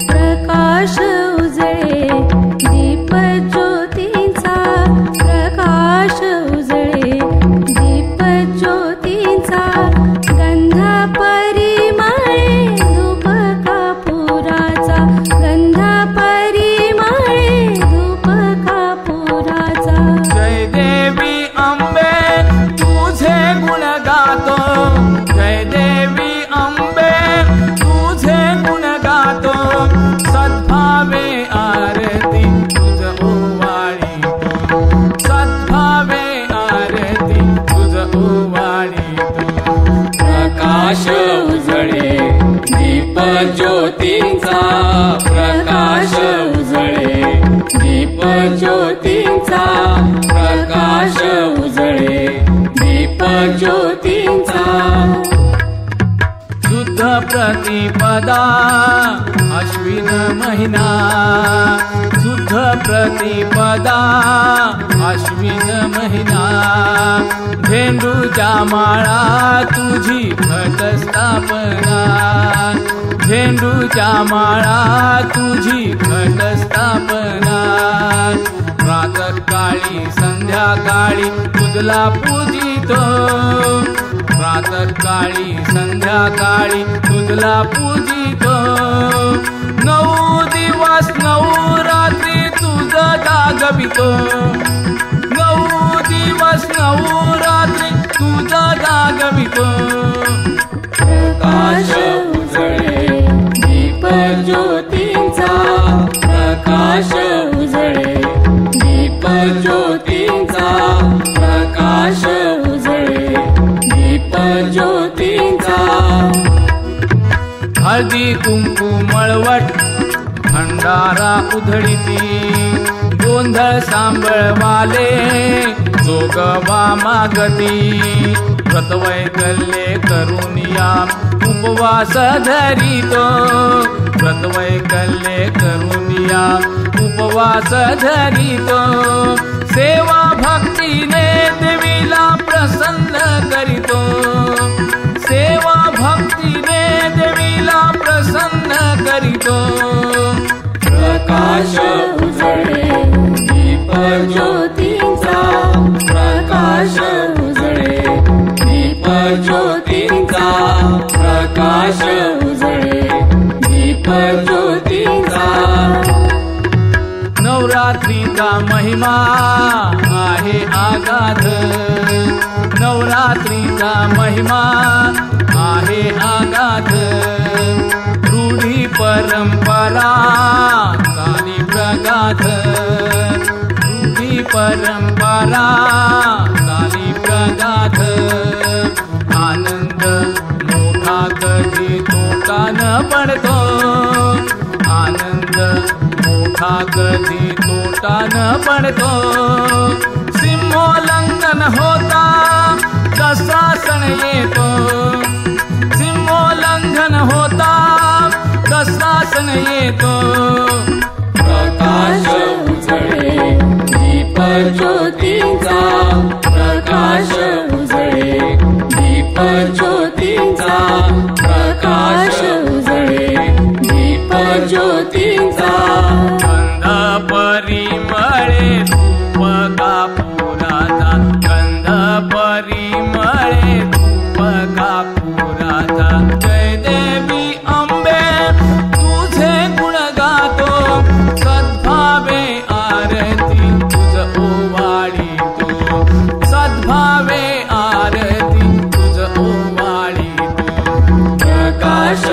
प्रकाश उजळे दीप ज्योतींचा, प्रकाश उजळे दीप ज्योतींचा, गंध परिमळे धूप कापुराचा, गंध परिमळे धूप कापुराचा। जय देवी अंबे तुझे गुण गातो, जय देवी अंबे तुझे गुण गातो, सद्भावे आरती तुझ ओवाळीतो, सद्भावे आरती तुझ ओवाळीतो। प्रकाश उजळे दीप ज्योतींचा, प्रकाश उजळे दीप ज्योतींचा, प्रकाश उजळे दीप ज्योतींचा। शुद्ध प्रतिपदा अश्विन महिना, शुद्ध प्रतिपदा अश्विन महिना, झेंडूच्या माळा तुझी घटस्थापना, झेंडूच्या माळा तुझी घटस्थापना। प्रातःकाळी संध्याकाळी तुझला पूजितो, प्रातःकाळी संध्याकाळी तुझला पूजितो। 9 दिवस 9 रात्री तुझ जागवितो, 9 दिवस 9 रात्री तुझ जागवितो। प्रकाश उजळे दीप ज्योतींचा, प्रकाश उजळे दीप ज्योतींचा, प्रकाश उजळे दीप ज्योतींचा। हळदी कुंकू मळवट भंडारा उधळीती, गोंधळ सांबळवाले जोगवा मागती। व्रतवैकल्ये करुनिया उपवास धरितो, व्रतवैकल्ये करुनिया उपवास धरितो। सेवा भक्तीने देवीला प्रसन्न करितो, सेवा भक्तीने देवीला प्रसन्न करितो। प्रकाश उजळे दीप ज्योतींचा, प्रकाश उजळे दीप ज्योतींचा, प्रकाश उजळे दीप ज्योतींचा। नवरात्रीचा महिमा आहे आगाध, नवरात्रीचा महिमा आहे आगाध। रूढी परंपरा चाली प्रगाध, रूढी परंपरा चाली प्रगाध। आनंद मोठा कधी तोटा न पडतो, आनंद मोठा कधी तोटा न पडतो। सिंहोल्लंघन होता दसरा सण येतो, सिंहोल्लंघन होता दसरा सण येतो। प्रकाश उजळे दीप ज्योतींचा, प्रकाश उजळे दीप ज्योतींचा, प्रकाश उजळे दीप ज्योतींचा। गंध परिमळे धूप कापुराचा, गंध परिमळे धूप कापुराचा। जय देवी अंबे तुझे गुण गातो, सद्भावे आरती तुझ ओवाळीतो, सद्भावे आरती तुझ ओवाळीतो। प्रकाश